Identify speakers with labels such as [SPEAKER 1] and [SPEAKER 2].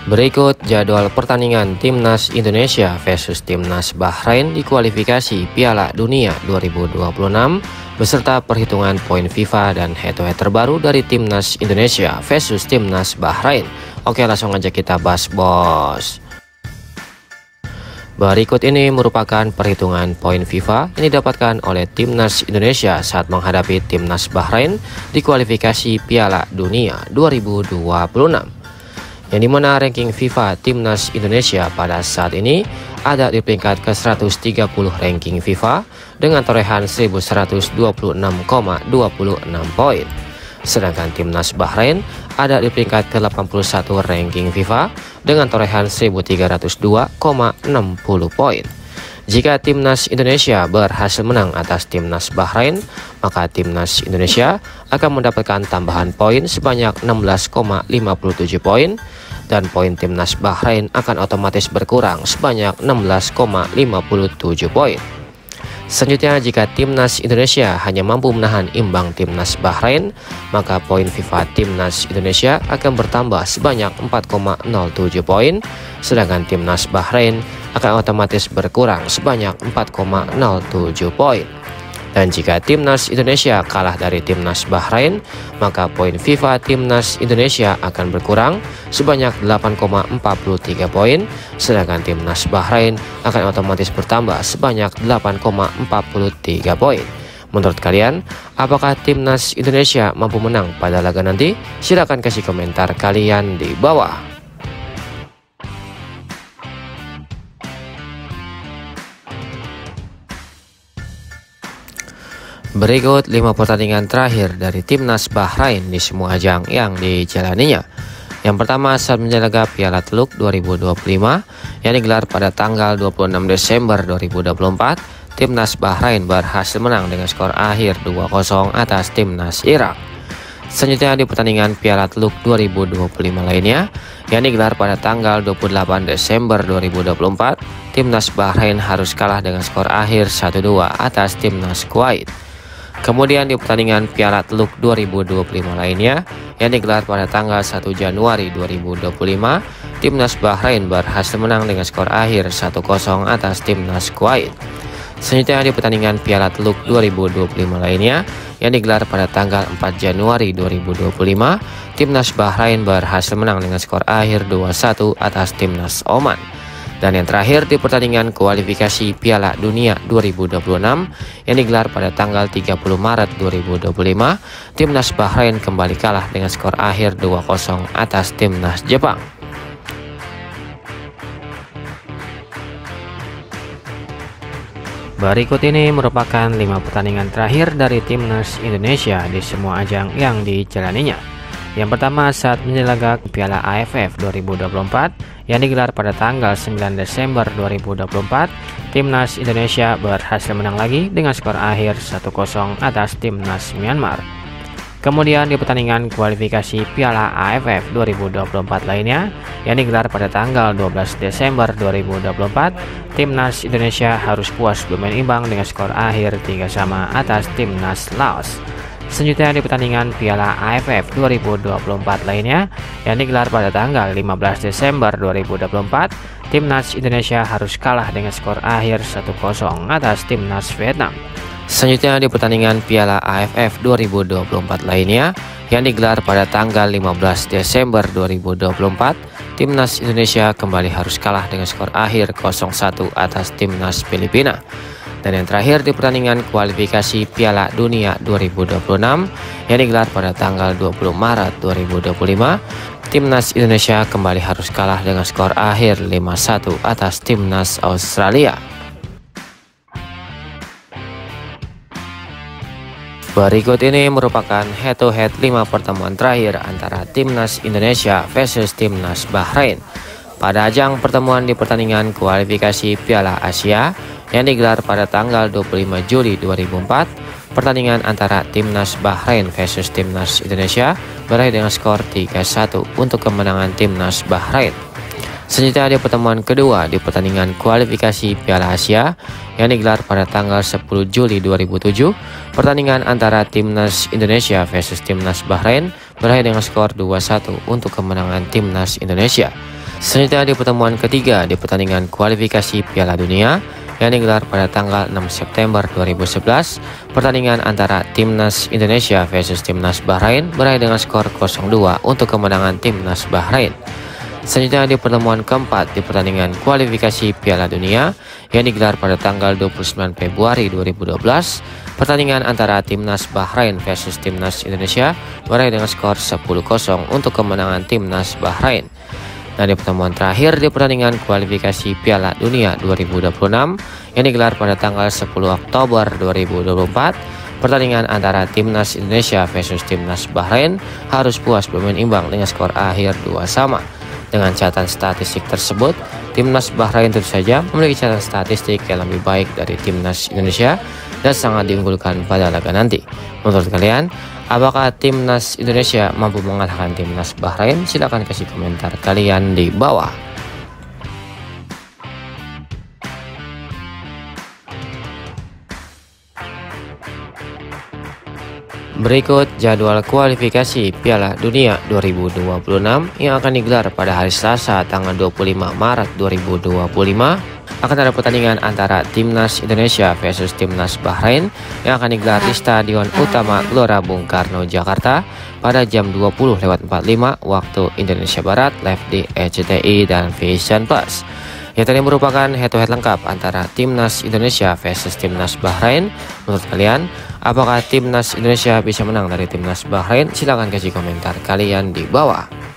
[SPEAKER 1] Berikut jadwal pertandingan Timnas Indonesia versus Timnas Bahrain di kualifikasi Piala Dunia 2026 beserta perhitungan poin FIFA dan head-to-head terbaru dari Timnas Indonesia versus Timnas Bahrain. Oke, langsung aja kita bahas, bos. Berikut ini merupakan perhitungan poin FIFA yang didapatkan oleh Timnas Indonesia saat menghadapi Timnas Bahrain di kualifikasi Piala Dunia 2026. Yang dimana ranking FIFA Timnas Indonesia pada saat ini ada di peringkat ke-130 ranking FIFA dengan torehan 1126,26 poin. Sedangkan Timnas Bahrain ada di peringkat ke-81 ranking FIFA dengan torehan 1302,60 poin. Jika Timnas Indonesia berhasil menang atas Timnas Bahrain, maka Timnas Indonesia akan mendapatkan tambahan poin sebanyak 16,57 poin dan poin Timnas Bahrain akan otomatis berkurang sebanyak 16,57 poin. Selanjutnya, jika Timnas Indonesia hanya mampu menahan imbang Timnas Bahrain, maka poin FIFA Timnas Indonesia akan bertambah sebanyak 4,07 poin, sedangkan Timnas Bahrain akan otomatis berkurang sebanyak 4,07 poin. Dan jika Timnas Indonesia kalah dari Timnas Bahrain, maka poin FIFA Timnas Indonesia akan berkurang sebanyak 8,43 poin, sedangkan Timnas Bahrain akan otomatis bertambah sebanyak 8,43 poin. Menurut kalian, apakah Timnas Indonesia mampu menang pada laga nanti? Silahkan kasih komentar kalian di bawah. Berikut 5 pertandingan terakhir dari Timnas Bahrain di semua ajang yang dijalaninya. Yang pertama saat menjaga Piala Teluk 2025 yang digelar pada tanggal 26 Desember 2024, Timnas Bahrain berhasil menang dengan skor akhir 2-0 atas Timnas Irak. Selanjutnya di pertandingan Piala Teluk 2025 lainnya yang digelar pada tanggal 28 Desember 2024, Timnas Bahrain harus kalah dengan skor akhir 1-2 atas Timnas Kuwait. Kemudian di pertandingan Piala Teluk 2025 lainnya yang digelar pada tanggal 1 Januari 2025, Timnas Bahrain berhasil menang dengan skor akhir 1-0 atas Timnas Kuwait. Selanjutnya di pertandingan Piala Teluk 2025 lainnya yang digelar pada tanggal 4 Januari 2025, Timnas Bahrain berhasil menang dengan skor akhir 2-1 atas Timnas Oman. Dan yang terakhir di pertandingan kualifikasi Piala Dunia 2026 yang digelar pada tanggal 30 Maret 2025, Timnas Bahrain kembali kalah dengan skor akhir 2-0 atas Timnas Jepang. Berikut ini merupakan 5 pertandingan terakhir dari Timnas Indonesia di semua ajang yang dijalaninya. Yang pertama saat menjaga Piala AFF 2024 yang digelar pada tanggal 9 Desember 2024, Timnas Indonesia berhasil menang lagi dengan skor akhir 1-0 atas Timnas Myanmar. Kemudian di pertandingan kualifikasi Piala AFF 2024 lainnya yang digelar pada tanggal 12 Desember 2024, Timnas Indonesia harus puas bermain imbang dengan skor akhir 3-3 atas Timnas Laos. Selanjutnya di pertandingan Piala AFF 2024 lainnya yang digelar pada tanggal 15 Desember 2024, Timnas Indonesia harus kalah dengan skor akhir 1-0 atas Timnas Vietnam. Selanjutnya di pertandingan Piala AFF 2024 lainnya yang digelar pada tanggal 15 Desember 2024, Timnas Indonesia kembali harus kalah dengan skor akhir 0-1 atas Timnas Filipina. Dan yang terakhir di pertandingan kualifikasi Piala Dunia 2026 yang digelar pada tanggal 20 Maret 2025, Timnas Indonesia kembali harus kalah dengan skor akhir 5-1 atas Timnas Australia. Berikut ini merupakan head-to-head 5 pertemuan terakhir antara Timnas Indonesia versus Timnas Bahrain pada ajang pertemuan di pertandingan kualifikasi Piala Asia yang digelar pada tanggal 25 Juli 2004. Pertandingan antara Timnas Bahrain versus Timnas Indonesia berakhir dengan skor 3-1 untuk kemenangan Timnas Bahrain. Selanjutnya di pertemuan kedua di pertandingan kualifikasi Piala Asia yang digelar pada tanggal 10 Juli 2007, pertandingan antara Timnas Indonesia versus Timnas Bahrain berakhir dengan skor 2-1 untuk kemenangan Timnas Indonesia. Selanjutnya di pertemuan ketiga di pertandingan kualifikasi Piala Dunia yang digelar pada tanggal 6 September 2011, pertandingan antara Timnas Indonesia versus Timnas Bahrain berakhir dengan skor 0-2 untuk kemenangan Timnas Bahrain. Selanjutnya di pertemuan keempat di pertandingan kualifikasi Piala Dunia yang digelar pada tanggal 29 Februari 2012, pertandingan antara Timnas Bahrain versus Timnas Indonesia berakhir dengan skor 10-0 untuk kemenangan Timnas Bahrain. Nah, di pertemuan terakhir di pertandingan kualifikasi Piala Dunia 2026 yang digelar pada tanggal 10 Oktober 2024, pertandingan antara Timnas Indonesia versus Timnas Bahrain harus puas bermain imbang dengan skor akhir 2-2. Dengan catatan statistik tersebut, Timnas Bahrain tentu saja memiliki catatan statistik yang lebih baik dari Timnas Indonesia dan sangat diunggulkan pada laga nanti. Menurut kalian, apakah Timnas Indonesia mampu mengalahkan Timnas Bahrain? Silahkan kasih komentar kalian di bawah. Berikut jadwal kualifikasi Piala Dunia 2026 yang akan digelar pada hari Selasa tanggal 25 Maret 2025. Akan ada pertandingan antara Timnas Indonesia versus Timnas Bahrain yang akan digelar di Stadion Utama Gelora Bung Karno, Jakarta pada jam 20.45 waktu Indonesia Barat, live di RCTI dan Vision Plus. Yang tadi merupakan head-to-head lengkap antara Timnas Indonesia versus Timnas Bahrain. Menurut kalian, apakah Timnas Indonesia bisa menang dari Timnas Bahrain? Silahkan kasih komentar kalian di bawah.